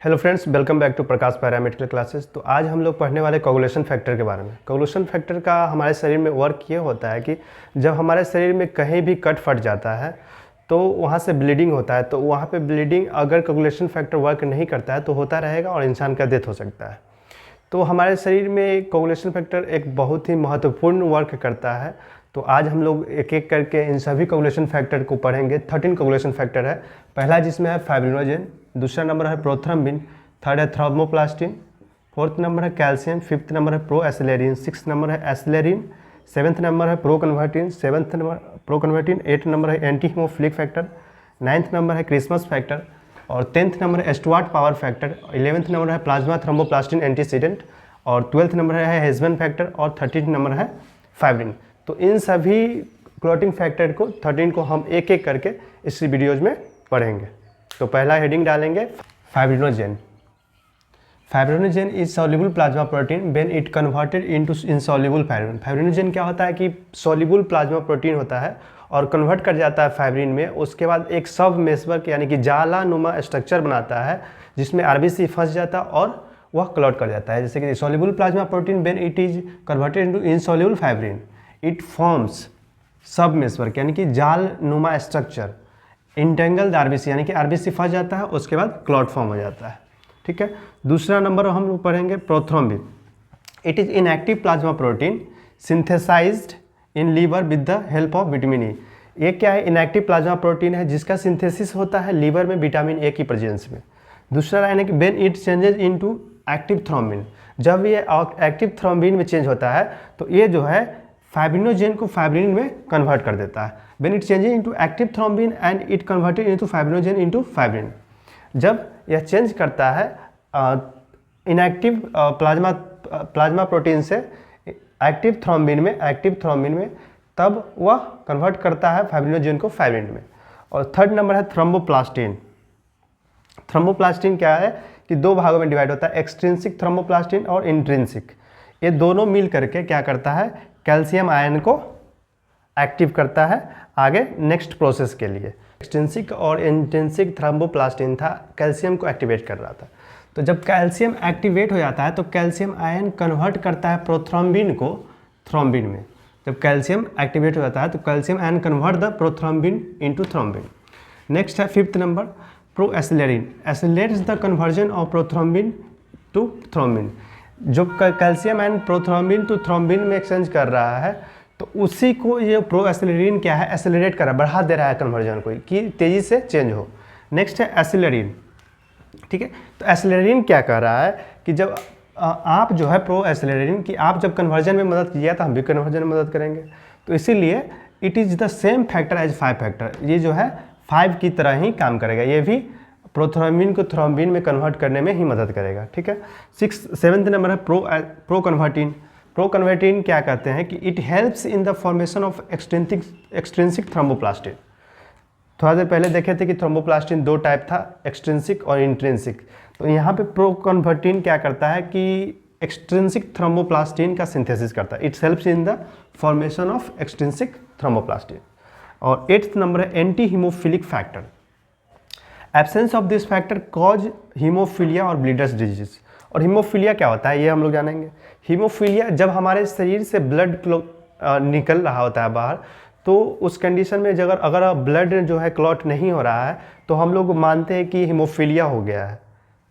Hello friends, welcome back to Prakash paramedical classes. तो आज हम लोग पढ़ने वाले कोगुलेशन फैक्टर के बारे में। कोगुलेशन फैक्टर का हमारे शरीर में वर्क ये होता है कि जब हमारे शरीर में कहीं भी कट फट जाता है तो वहाँ से ब्लीडिंग होता है, तो वहाँ पे ब्लीडिंग अगर कोगुलेशन फैक्टर वर्क नहीं करता है तो होता रहेगा और इंसान का डेथ हो सकता है। तो हमारे शरीर में कोगुलेशन फैक्टर एक बहुत ही महत्वपूर्ण वर्क करता है। तो आज हम लोग एक एक करके इन सभी कोगुलेशन फैक्टर को पढ़ेंगे। 13 कोगुलेशन फैक्टर है। पहला जिसमें है फाइब्रिनोजेन, दूसरा नंबर है प्रोथ्रम्बिन, थर्ड है थ्रोम्बोप्लास्टिन, फोर्थ नंबर है कैल्शियम, फिफ्थ नंबर है प्रोएसिलेरिन, सिक्स नंबर है एसिलेरिन, सेवन्थ नंबर है proconvertin, seventh number proconvertin, eight number है anti haemophilic factor, ninth number है क्रिसमस फैक्टर और 10th नंबर है Stuart Prower factor, 11th number है plasma thromboplastin antecedent और 12th number है Hageman factor और 13th नंबर है फाइब्रिन। तो इन सभी क्लॉटिंग फैक्टर को 13 को हम एक एक करके इस वीडियोज में पढ़ेंगे। तो पहला हेडिंग डालेंगे fibrinogen. Fibrinogen is soluble plasma protein when it converted into insoluble fibrin. Fibrinogen क्या होता है कि सॉल्युबल प्लाज्मा प्रोटीन होता है और कन्वर्ट कर जाता है फाइब्रिन में। उसके बाद एक सब मेसवर्क यानी कि जालानुमा स्ट्रक्चर बनाता है जिसमें आरबीसी फंस जाता है और वह क्लॉट कर जाता है। जैसे कि soluble plasma protein when it is converted into insoluble fibrin it forms सब मेसवर्क यानी कि जालनुमा स्ट्रक्चर, इंटेंगल आरबीसी यानी कि आरबीसी फंस जाता है, उसके बाद क्लॉट फॉर्म हो जाता है। ठीक है। दूसरा नंबर हम लोग पढ़ेंगे prothrombin. It is inactive plasma protein synthesized in liver with the help of vitamin E. ये क्या है? इनएक्टिव प्लाज्मा प्रोटीन है जिसका सिंथेसिस होता है लीवर में विटामिन ए की प्रेजेंस में। दूसरा लाइन है कि when it changes into active thrombin, जब ये एक्टिव थ्रोम्बिन में चेंज होता है तो ये जो है फाइब्रिनोजेन को फाइब्रिन में कन्वर्ट कर देता है। When it changes into active thrombin and it converted into fibrinogen into fibrin. जब यह चेंज करता है इनएक्टिव प्लाज्मा प्रोटीन से एक्टिव थ्रोम्बिन में, तब वह कन्वर्ट करता है फाइब्रिनोजेन को फाइब्रिन में। और थर्ड नंबर है थ्रोम्बोप्लास्टिन। थ्रोम्बोप्लास्टिन क्या है कि दो भागों में डिवाइड होता है, एक्सट्रिंसिक थ्रोम्बोप्लास्टिन और इंट्रिंसिक। ये दोनों मिल करके क्या करता है? कैल्शियम आयन को एक्टिव करता है आगे नेक्स्ट प्रोसेस के लिए। एक्सट्रिंसिक और इंट्रिंसिक थ्रोम्बोप्लास्टिन था, कैल्शियम को एक्टिवेट कर रहा था। तो जब कैल्शियम एक्टिवेट हो जाता है तो कैल्शियम आयन कन्वर्ट करता है प्रोथ्रोम्बिन को थ्रोम्बिन में। जब कैल्शियम एक्टिवेट हो जाता है तो calcium ion convert the prothrombin into thrombin. Next है fifth number proaccelerin. Accelerates the conversion of prothrombin to thrombin. जो calcium ion prothrombin to thrombin में एक्सचेंज कर रहा है तो उसी को ये प्रोएसिलेरिन क्या है? एसिलरेट कर रहा है, बढ़ा दे रहा है कन्वर्जन को कि तेज़ी से चेंज हो। नेक्स्ट है एसिलेरिन। ठीक है। तो एसिलेरिन क्या कह रहा है कि जब आप जो है प्रोएसिलेरिन कि आप जब कन्वर्जन में मदद कीजिए तो हम भी कन्वर्जन में मदद करेंगे। तो इसीलिए it is the same factor as 5 factor. ये जो है 5 की तरह ही काम करेगा, ये भी प्रोथ्रोम्बिन को थ्रोम्बिन में कन्वर्ट करने में ही मदद करेगा। ठीक है। सेवन्थ नंबर है प्रोकन्वर्टिन। प्रोकन्वर्टिन क्या कहते हैं कि it helps in the formation of extrinsic thromboplastin. थोड़ा देर पहले देखे थे कि थ्रोम्बोप्लास्टिन दो टाइप था, एक्सट्रिंसिक और इंट्रिंसिक। तो यहाँ पे प्रोकन्वर्टिन क्या करता है कि एक्सट्रिंसिक थ्रोम्बोप्लास्टिन का सिंथेसिस करता है। Its helps in the formation of extrinsic thromboplastin. और 8th नंबर है anti haemophilic factor. Absence of this factor cause haemophilia और ब्लीडर्स डिजीज। और हीमोफीलिया क्या होता है ये हम लोग जानेंगे। हीमोफीलिया जब हमारे शरीर से ब्लड निकल रहा होता है बाहर, तो उस कंडीशन में अगर ब्लड जो है क्लॉट नहीं हो रहा है तो हम लोग मानते हैं कि हीमोफीलिया हो गया है।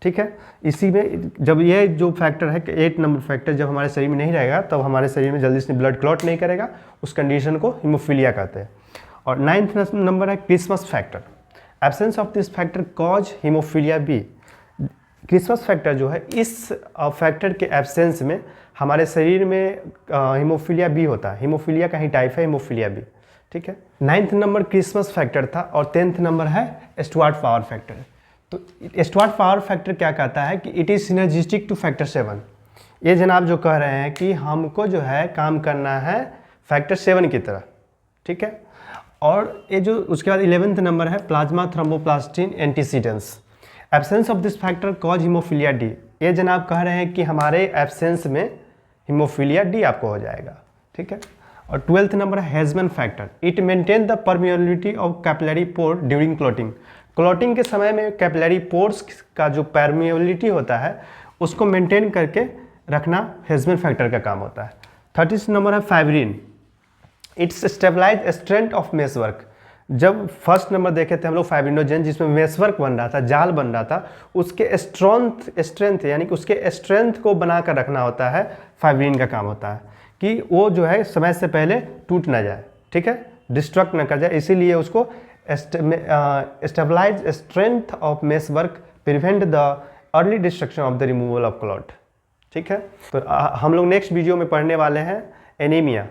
ठीक है। इसी में जब ये जो फैक्टर है 8 नंबर फैक्टर जब हमारे शरीर में नहीं रहेगा तब हमारे शरीर में जल्दी से ब्लड क्लॉट नहीं करेगा, उस कंडीशन को हीमोफीलिया कहते हैं। और 9th नंबर है Christmas factor. Absence of this factor cause haemophilia B. Christmas factor जो है इस फैक्टर के एब्सेंस में हमारे शरीर में हीमोफीलिया बी होता है। हीमोफीलिया का ही टाइप है हीमोफीलिया बी। ठीक है। 9th नंबर क्रिसमस फैक्टर था और 10th नंबर है स्टुअर्ट पावर फैक्टर। तो स्टुअर्ट पावर फैक्टर क्या कहता है कि it is synergistic two factor 7। ये जनाब जो कह रहे हैं कि हमको जो है काम करना है फैक्टर 7 की तरह। ठीक है। और ये जो उसके बाद 11th नंबर है plasma thromboplastin antecedents. Absence of this factor cause haemophilia D. ये जनाब कह रहे हैं कि हमारे एब्सेंस में हीमोफीलिया डी आपको हो जाएगा। ठीक है। और 12th नंबर है Hageman factor. It maintain the permeability of capillary pore during clotting. Clotting के समय में कैपिलरी पोर्स का जो परमिएबिलिटी होता है उसको मेंटेन करके रखना हेजमैन फैक्टर का काम होता है। 30 नंबर है fibrin. Its stabilise strength of meshwork. जब फर्स्ट नंबर देखे थे हम लोग फाइब्रिनोजेन जिसमें मेसवर्क बन रहा था, जाल बन रहा था, उसके स्ट्रेंथ यानी कि उसके स्ट्रेंथ को बना कर रखना होता है, फाइब्रिन का काम होता है कि वो जो है समय से पहले टूट ना जाए, ठीक है, डिस्ट्रक्ट ना कर जाए। इसीलिए उसको stabilise strength of meshwork, prevent the early destruction of the removal of clot. ठीक है, तो हम लोग नेक्स्ट वीडियो में पढ़ने वाले हैं एनीमिया।